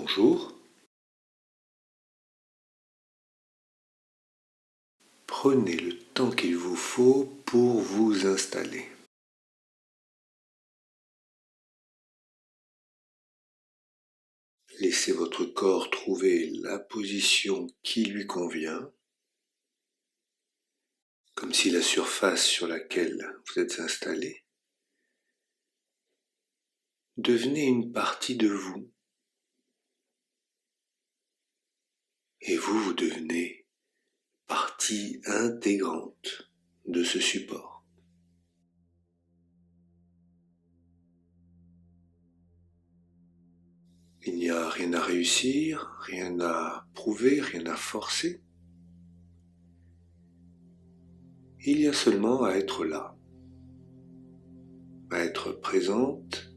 Bonjour. Prenez le temps qu'il vous faut pour vous installer. Laissez votre corps trouver la position qui lui convient, comme si la surface sur laquelle vous êtes installé devenait une partie de vous. Et vous devenez partie intégrante de ce support. Il n'y a rien à réussir, rien à prouver, rien à forcer. Il y a seulement à être là, à être présente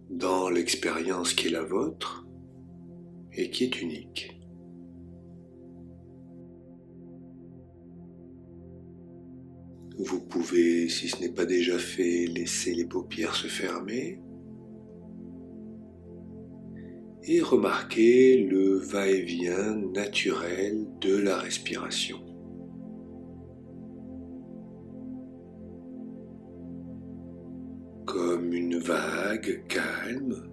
dans l'expérience qui est la vôtre et qui est unique. Vous pouvez, si ce n'est pas déjà fait, laisser les paupières se fermer et remarquer le va-et-vient naturel de la respiration. Comme une vague calme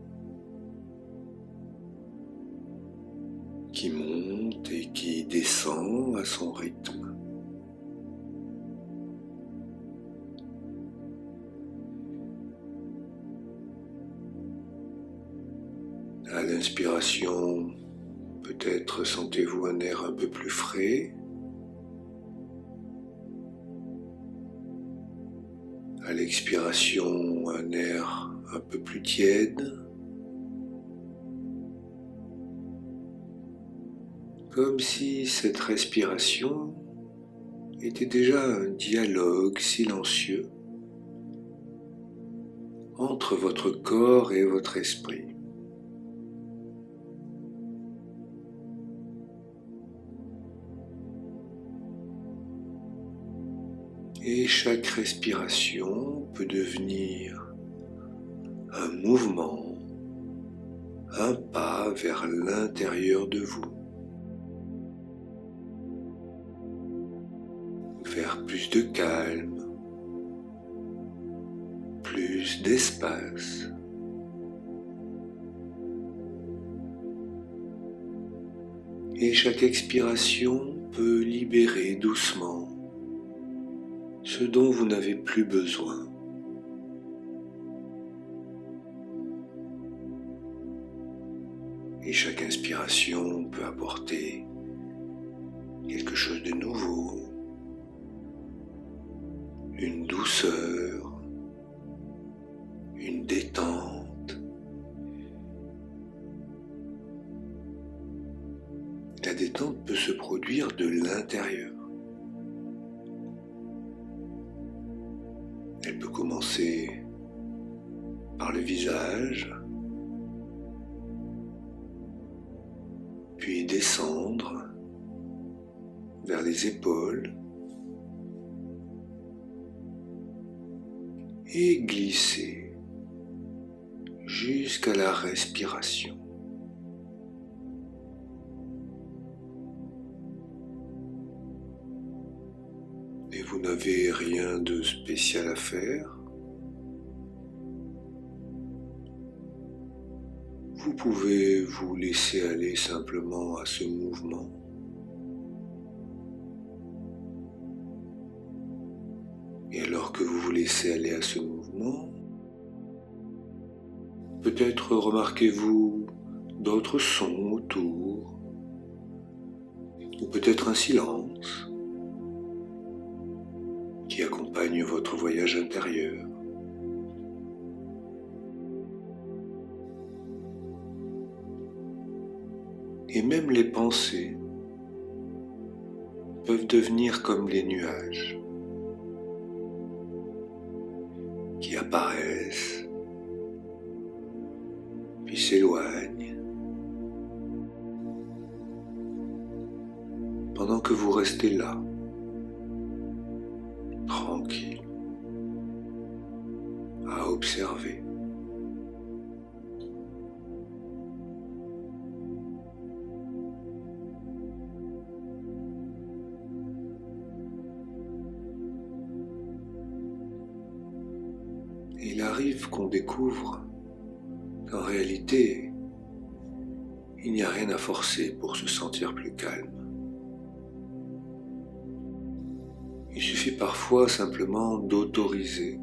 qui monte et qui descend à son rythme. À l'inspiration, peut-être sentez-vous un air un peu plus frais. À l'expiration, un air un peu plus tiède. Comme si cette respiration était déjà un dialogue silencieux entre votre corps et votre esprit. Et chaque respiration peut devenir un mouvement, un pas vers l'intérieur de vous, vers plus de calme, plus d'espace. Et chaque expiration peut libérer doucement ce dont vous n'avez plus besoin. Et chaque inspiration peut apporter quelque chose de nouveau, une douceur, une détente. La détente peut se produire de l'intérieur. Elle peut commencer par le visage, puis descendre vers les épaules et glisser jusqu'à la respiration. Et vous n'avez rien de spécial à faire. Vous pouvez vous laisser aller simplement à ce mouvement. Et alors que vous vous laissez aller à ce mouvement, peut-être remarquez-vous d'autres sons autour, ou peut-être un silence qui accompagne votre voyage intérieur. Et même les pensées peuvent devenir comme les nuages qui apparaissent, puis s'éloignent, pendant que vous restez là, tranquille, à observer. il arrive qu'on découvre qu'en réalité, il n'y a rien à forcer pour se sentir plus calme. Il suffit parfois simplement d'autoriser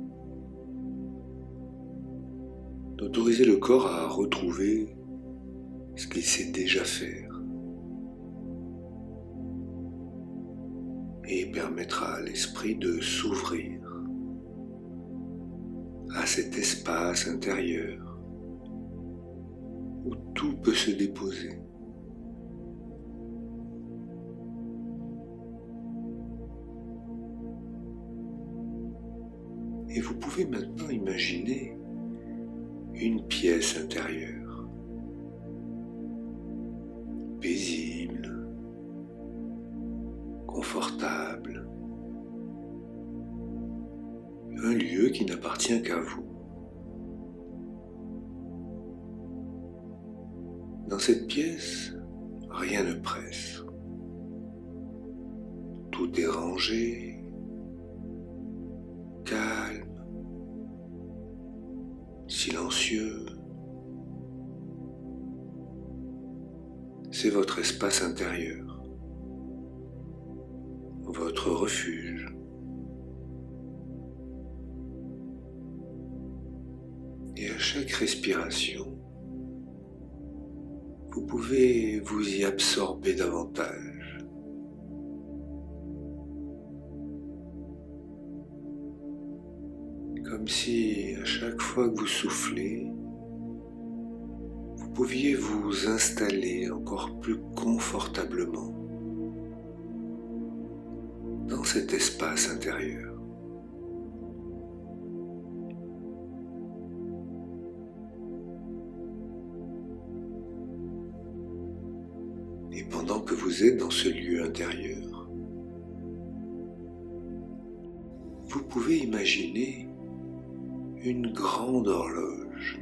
le corps à retrouver ce qu'il sait déjà faire et permettra à l'esprit de s'ouvrir à cet espace intérieur où tout peut se déposer. Et vous pouvez maintenant imaginer une pièce intérieure, paisible, confortable, un lieu qui n'appartient qu'à vous. Dans cette pièce, rien ne presse. Tout est rangé, calme, silencieux. C'est votre espace intérieur, votre refuge. Et à chaque respiration, vous pouvez vous y absorber davantage. Comme si à chaque fois que vous soufflez, vous pouviez vous installer encore plus confortablement dans cet espace intérieur. Et pendant que vous êtes dans ce lieu intérieur, vous pouvez imaginer une grande horloge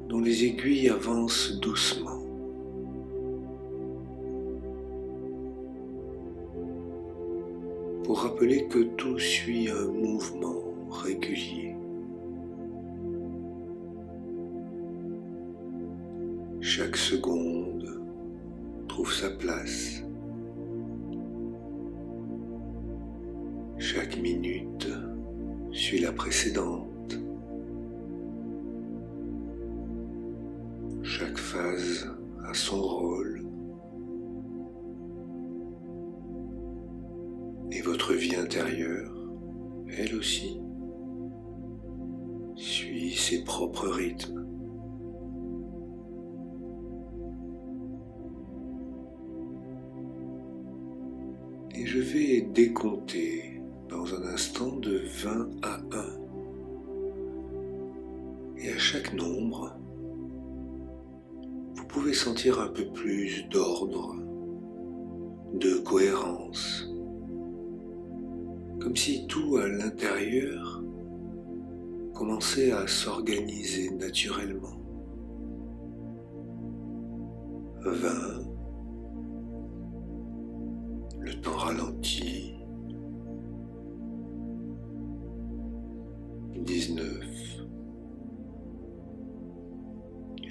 dont les aiguilles avancent doucement. Pour rappeler que tout suit un mouvement régulier. Chaque seconde trouve sa place. Chaque minute suit la précédente. Chaque phase a son rôle. Et votre vie intérieure, elle aussi, suit ses propres rythmes. Et je vais décompter dans un instant de 20 à 1. Et à chaque nombre, vous pouvez sentir un peu plus d'ordre, de cohérence, comme si tout à l'intérieur commençait à s'organiser naturellement. 20, le temps ralentit. 19,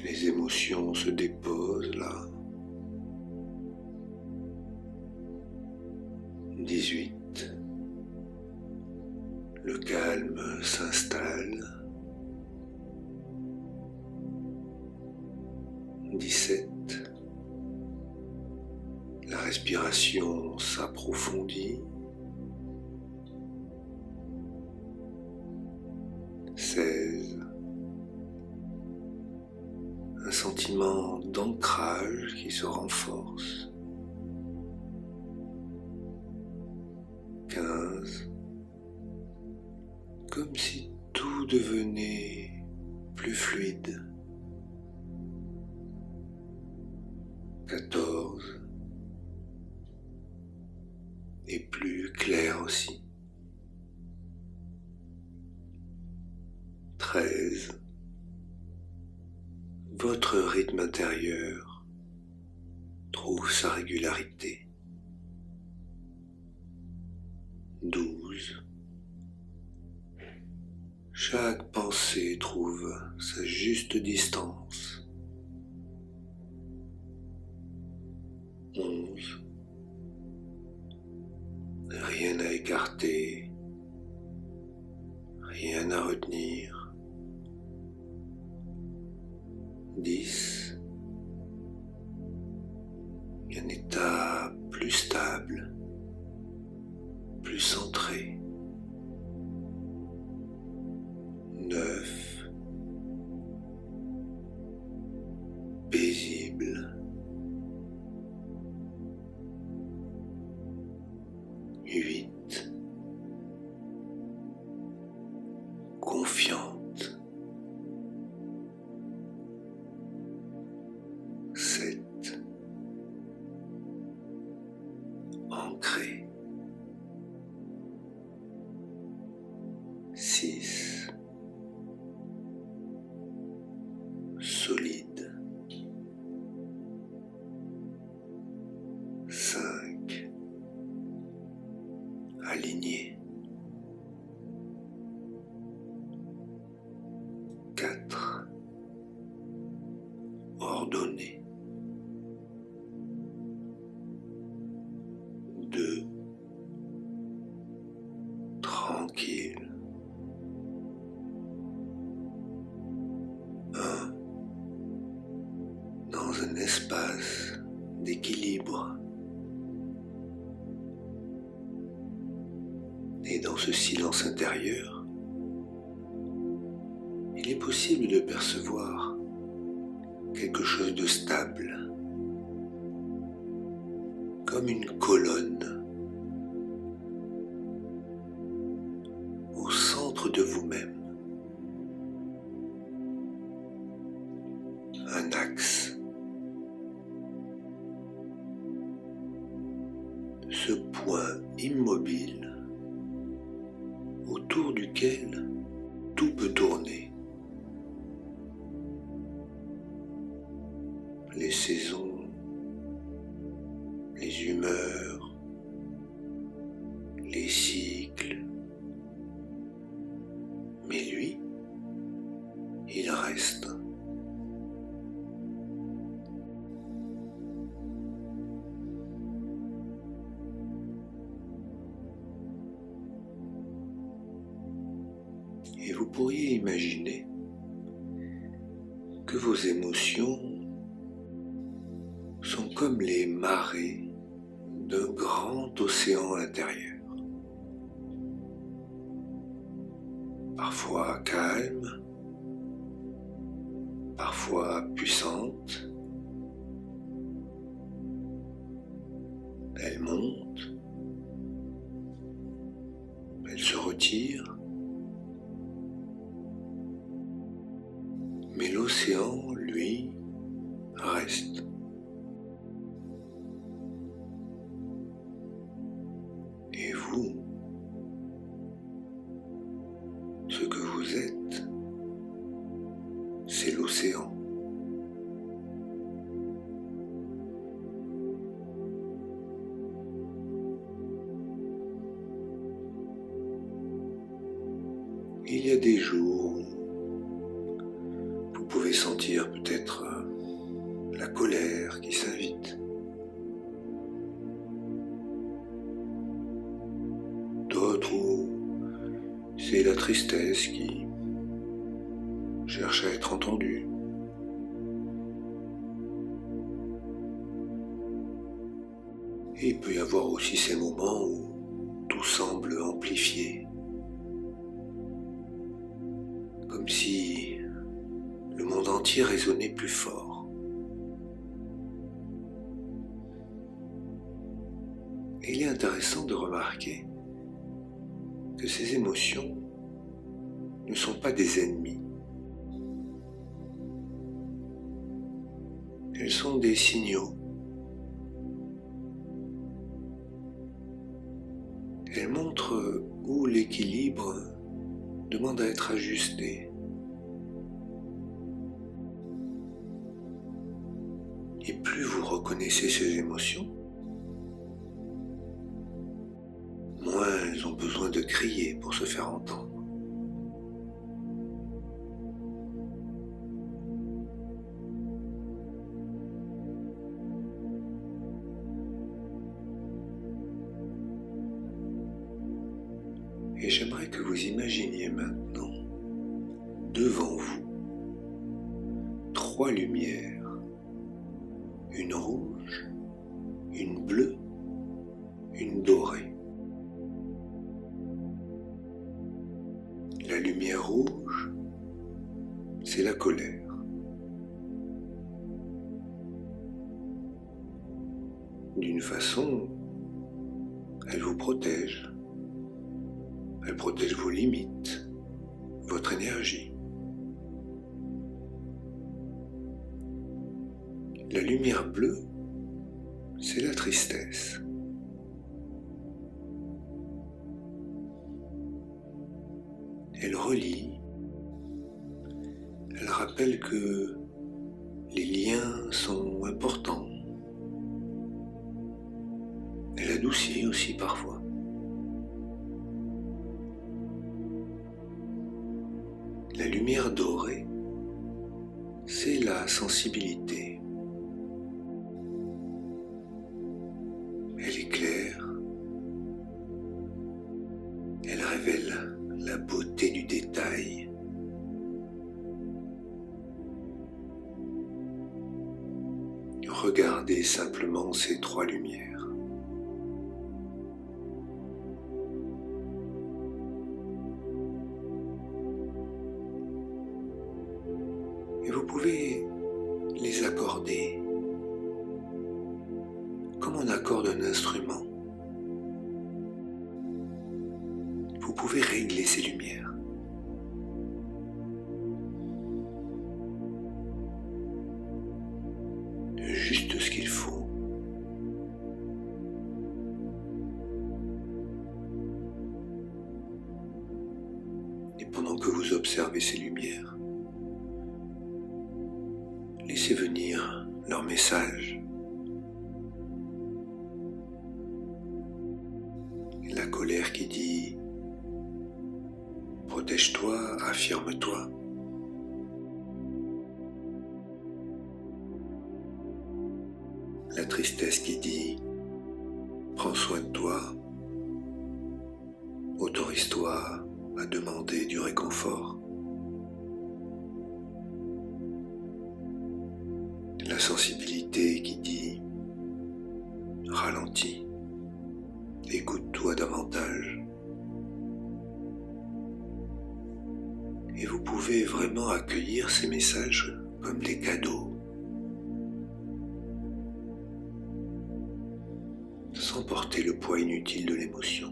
les émotions se déposent là. 18, le calme s'installe. 17, la respiration s'approfondit. 16, un sentiment d'ancrage qui se renforce. 15, comme si tout devenait plus fluide. 14, et plus clair aussi. 13, votre rythme intérieur trouve sa régularité. 12, Chaque pensée trouve sa juste distance. 11. Rien à écarter, rien à retenir. 10. Un état plus stable, plus centré. 9. Paisible. 8. Confiante. 7. Ancrée. 6. Solide. 5. Aligné. 4. Ordonné. 2. Tranquille. 1. Dans un espace d'équilibre. Et dans ce silence intérieur, il est possible de percevoir quelque chose de stable, comme une colonne au centre de vous-même, un axe. Ce point immobile autour duquel tout peut tourner. Les saisons, les humeurs, les cycles. Mais lui, il reste. Et vous pourriez imaginer que vos émotions sont comme les marées d'un grand océan intérieur. Parfois calme, parfois puissante. Elle monte, elle se retire. Mais l'océan, lui, reste. Et vous, ce que vous êtes, c'est l'océan. Il y a des jours où vous pouvez sentir peut-être la colère qui s'invite. D'autres où c'est la tristesse qui cherche à être entendue. Et il peut y avoir aussi ces moments où tout semble amplifié. Comme si le monde entier résonnait plus fort. Et il est intéressant de remarquer que ces émotions ne sont pas des ennemis. Elles sont des signaux. Elles montrent où l'équilibre demande à être ajusté. Et plus vous reconnaissez ces émotions, moins elles ont besoin de crier pour se faire entendre. Et j'aimerais que vous imaginiez maintenant, devant vous, 3 lumières, une rouge, une bleue, une dorée. La lumière rouge, c'est la colère. D'une façon, elle vous protège. Elle protège vos limites, votre énergie. La lumière bleue, c'est la tristesse. Elle relie, elle rappelle que les liens sont importants. Elle adoucit aussi parfois. La lumière dorée, c'est la sensibilité. Elle éclaire, elle révèle la beauté du détail. Regardez simplement ces 3 lumières. Et vous pouvez les accorder comme on accorde un instrument. Vous pouvez régler ces lumières. Juste ce qu'il faut. Et pendant que vous observez ces lumières, laissez venir leur message. La colère qui dit « Protège-toi, affirme-toi ». La tristesse qui dit « Prends soin de toi, autorise-toi à demander du réconfort ». La sensibilité qui dit « Ralentis, écoute-toi davantage ». Et vous pouvez vraiment accueillir ces messages comme des cadeaux, sans porter le poids inutile de l'émotion.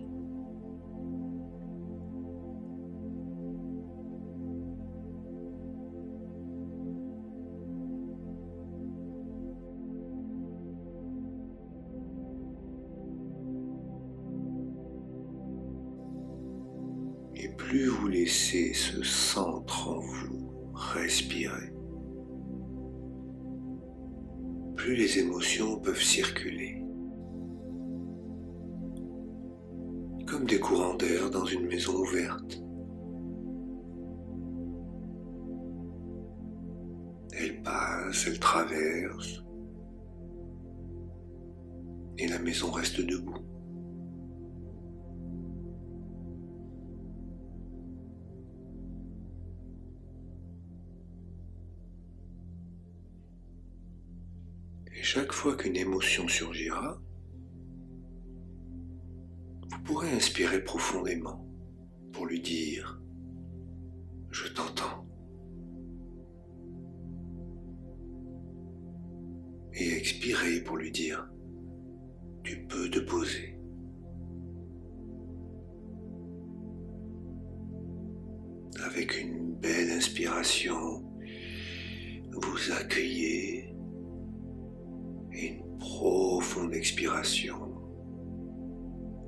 Et plus vous laissez ce centre en vous respirer, plus les émotions peuvent circuler, comme des courants d'air dans une maison ouverte. Elles passent, elles traversent, et la maison reste debout. Et chaque fois qu'une émotion surgira, vous pourrez inspirer profondément pour lui dire « Je t'entends » et expirer pour lui dire « Tu peux te poser ». Avec une belle inspiration, vous accueillez et une profonde expiration,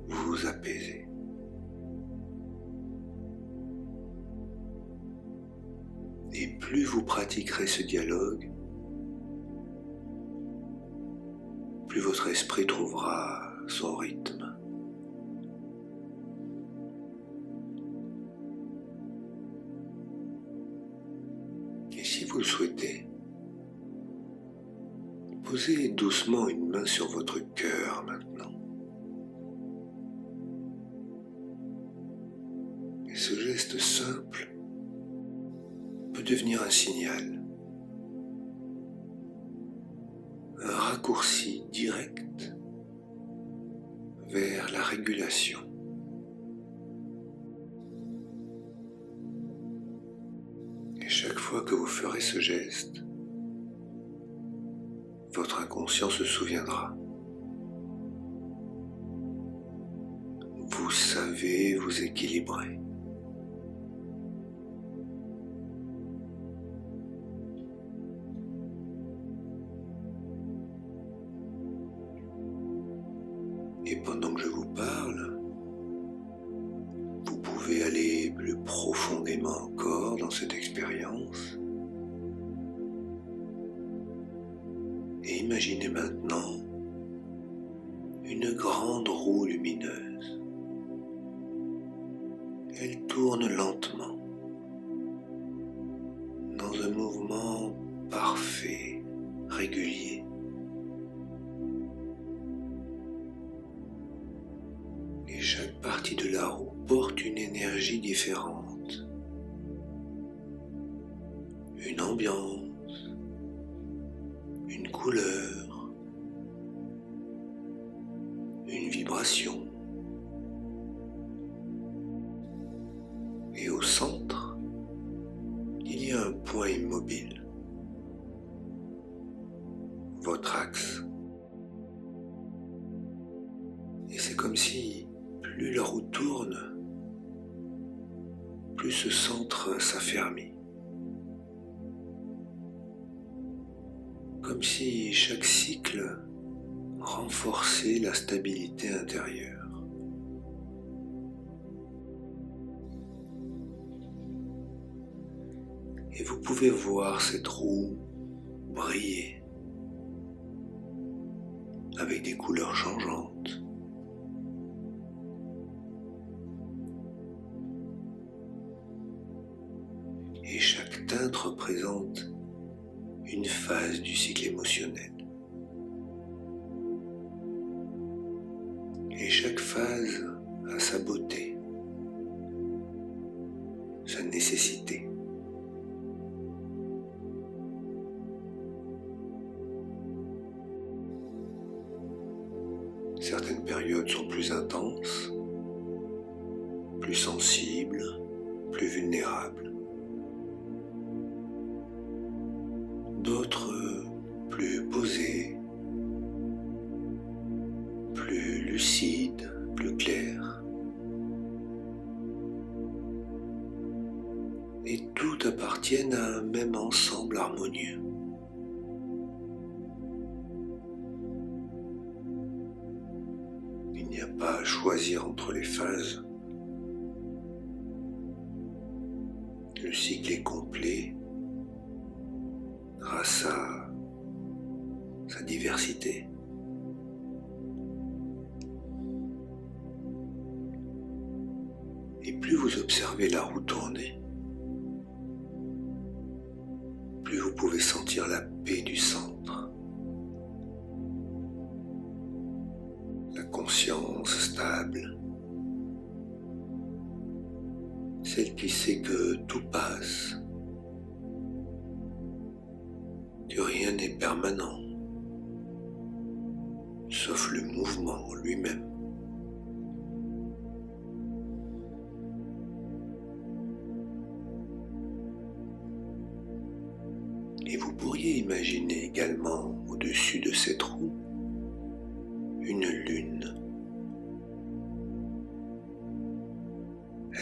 vous vous apaisez. Et plus vous pratiquerez ce dialogue, plus votre esprit trouvera son rythme. Et si vous le souhaitez, posez doucement une main sur votre cœur maintenant. Et ce geste simple peut devenir un signal, un raccourci direct vers la régulation. Et chaque fois que vous ferez ce geste, votre inconscient se souviendra. Vous savez vous équilibrer. Et pendant que je vous parle, vous pouvez aller plus profondément encore dans cette expérience. Et imaginez maintenant une grande roue lumineuse. Elle tourne lentement, dans un mouvement parfait, régulier. Et chaque partie de la roue porte une énergie différente, une ambiance, une couleur, une vibration. Et au centre, il y a un point immobile, votre axe. Et c'est comme si plus la roue tourne, plus ce centre s'affermit. Comme si chaque cycle renforçait la stabilité intérieure. Et vous pouvez voir cette roue briller avec des couleurs changeantes. Et chaque teinte représente une phase du cycle émotionnel. Et chaque phase a sa beauté, sa nécessité. Certaines périodes sont plus intenses, plus sensibles, plus vulnérables. D'autres plus posées, plus lucides, plus claires. Et toutes appartiennent à un même ensemble harmonieux. Il n'y a pas à choisir entre les phases. Le cycle est complet grâce à sa diversité. Et plus vous observez la roue tourner, plus vous pouvez sentir la paix du centre, la conscience stable, celle qui sait que tout passe, que rien n'est permanent, sauf le mouvement lui-même. Et vous pourriez imaginer également au-dessus de cette roue une lune.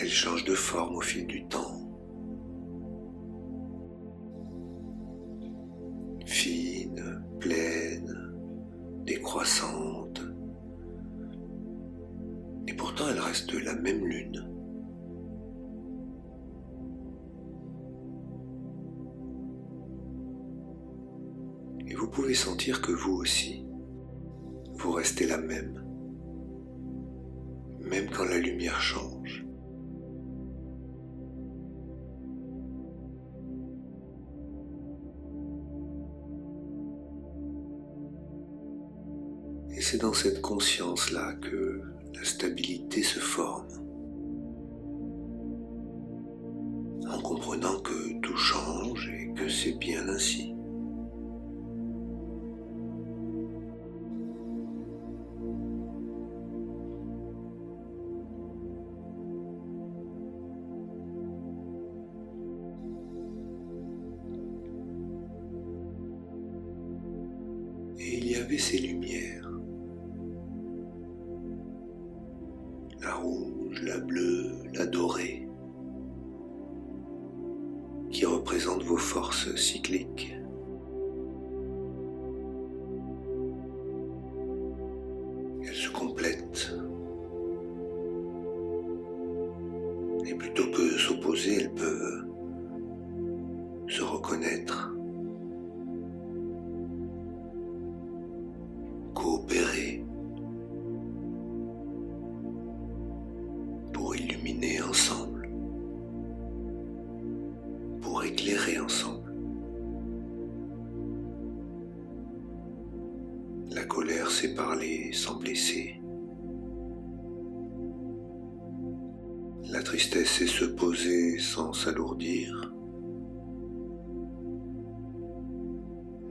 Elle change de forme au fil du temps. Fine, pleine, décroissante. Et pourtant elle reste la même lune. Et vous pouvez sentir que vous aussi, vous restez la même quand la lumière change. Et c'est dans cette conscience-là que la stabilité se forme. comprenant que tout change et que c'est bien ainsi. Et il y avait ces lumières, la rouge, la bleue, la dorée, qui représentent vos forces cycliques. Elles se complètent. Et plutôt que s'opposer, elles peuvent se reconnaître, coopérer pour illuminer ensemble, pour éclairer ensemble. La colère sait parler sans blesser. La tristesse sait se poser sans s'alourdir.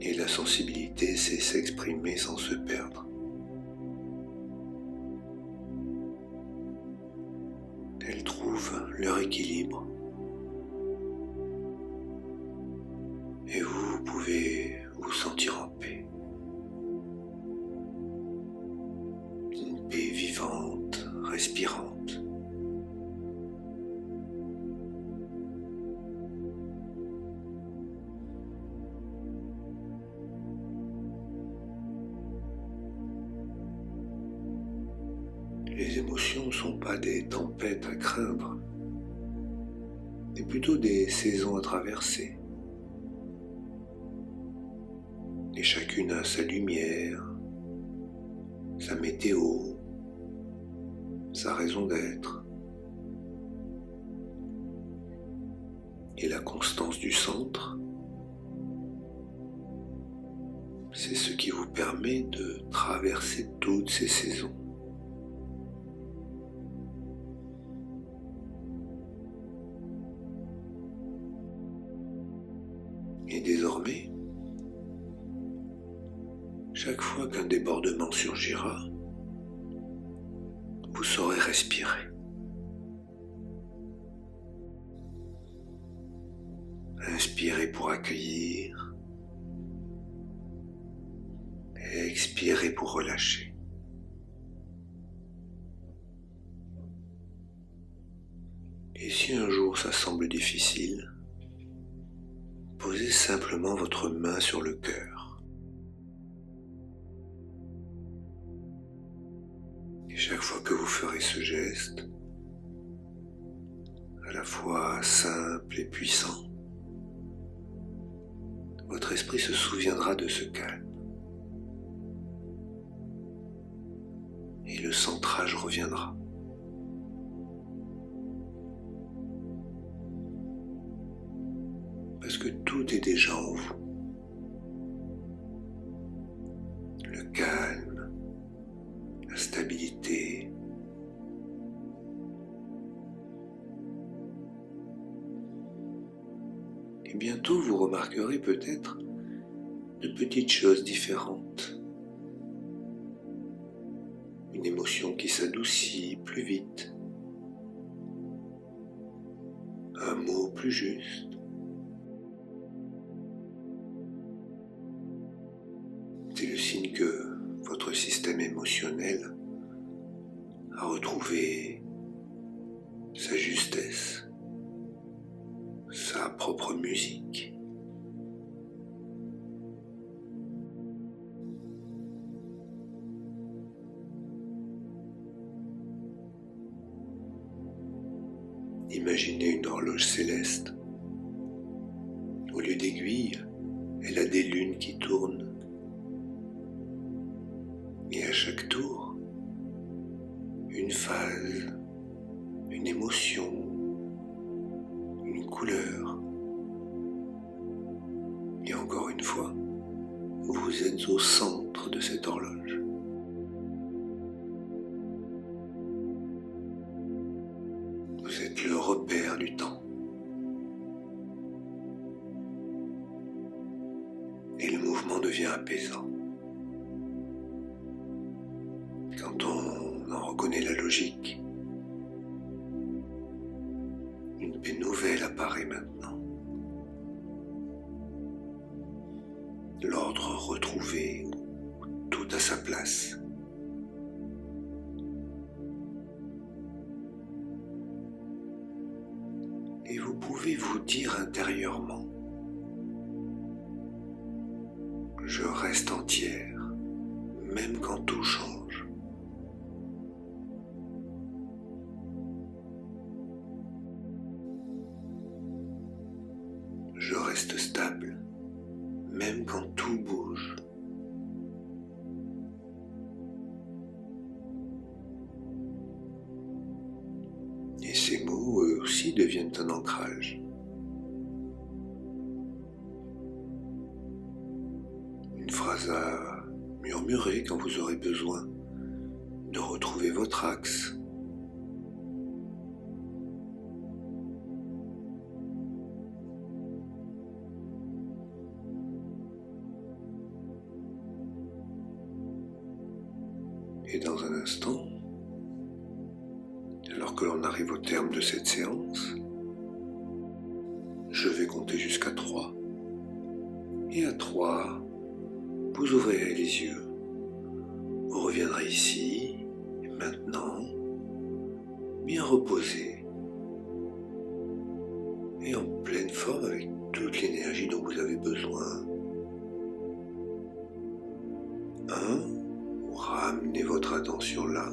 Et la sensibilité sait s'exprimer sans se perdre. Elles trouvent leur équilibre. Et vous pouvez vous sentir en paix. Une paix vivante, respirante. Les émotions ne sont pas des tempêtes à craindre, mais plutôt des saisons à traverser. Et chacune a sa lumière, sa météo, sa raison d'être. Et la constance du centre, c'est ce qui vous permet de traverser toutes ces saisons. Et désormais, chaque fois qu'un débordement surgira, vous saurez respirer. Inspirez pour accueillir, et expirez pour relâcher. Et si un jour ça semble difficile, posez simplement votre main sur le cœur. Et chaque fois que vous ferez ce geste, à la fois simple et puissant, votre esprit se souviendra de ce calme. Et le centrage reviendra. Parce que tout est déjà en vous. Le calme, la stabilité, et bientôt vous remarquerez peut-être de petites choses différentes. Une émotion qui s'adoucit plus vite, un mot plus juste. C'est le signe que votre système émotionnel a retrouvé sa justesse, sa propre musique. Imaginez une horloge céleste. Au lieu d'aiguilles, elle a des lunes qui tournent. Et à chaque tour, une phase, une émotion, une couleur. Et encore une fois, vous êtes au centre de cette horloge. Vous êtes le repère du temps. devient apaisant. Quand on en reconnaît la logique, une paix nouvelle apparaît maintenant. L'ordre retrouvé, tout à sa place. Et vous pouvez vous dire intérieurement: je reste entière, même quand tout change. Je reste stable, même quand tout bouge. Et ces mots, eux aussi, deviennent un ancrage. Une phrase à murmurer quand vous aurez besoin de retrouver votre axe. Et dans un instant, alors que l'on arrive au terme de cette séance, je vais compter jusqu'à 3. Et à 3, vous ouvrirez les yeux. Vous reviendrez ici, et maintenant, bien reposé, et en pleine forme avec toute l'énergie dont vous avez besoin. 1, vous ramenez votre attention là.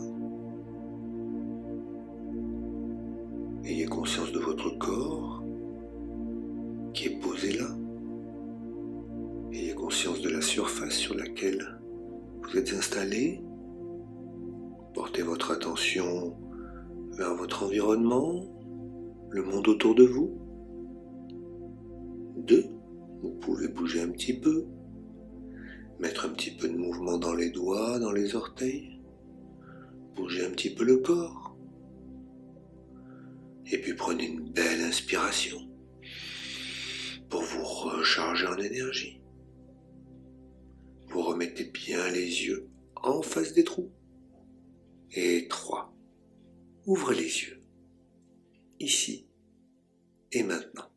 Ayez conscience de votre corps qui est posé là. Ayez conscience de la surface sur laquelle vous êtes installé. Portez votre attention vers votre environnement, le monde autour de vous. 2, vous pouvez bouger un petit peu, mettre un petit peu de mouvement dans les doigts, dans les orteils, bouger un petit peu le corps. Et puis prenez une belle inspiration pour vous recharger en énergie. Vous remettez bien les yeux en face des trous. Et 3, ouvrez les yeux, ici et maintenant.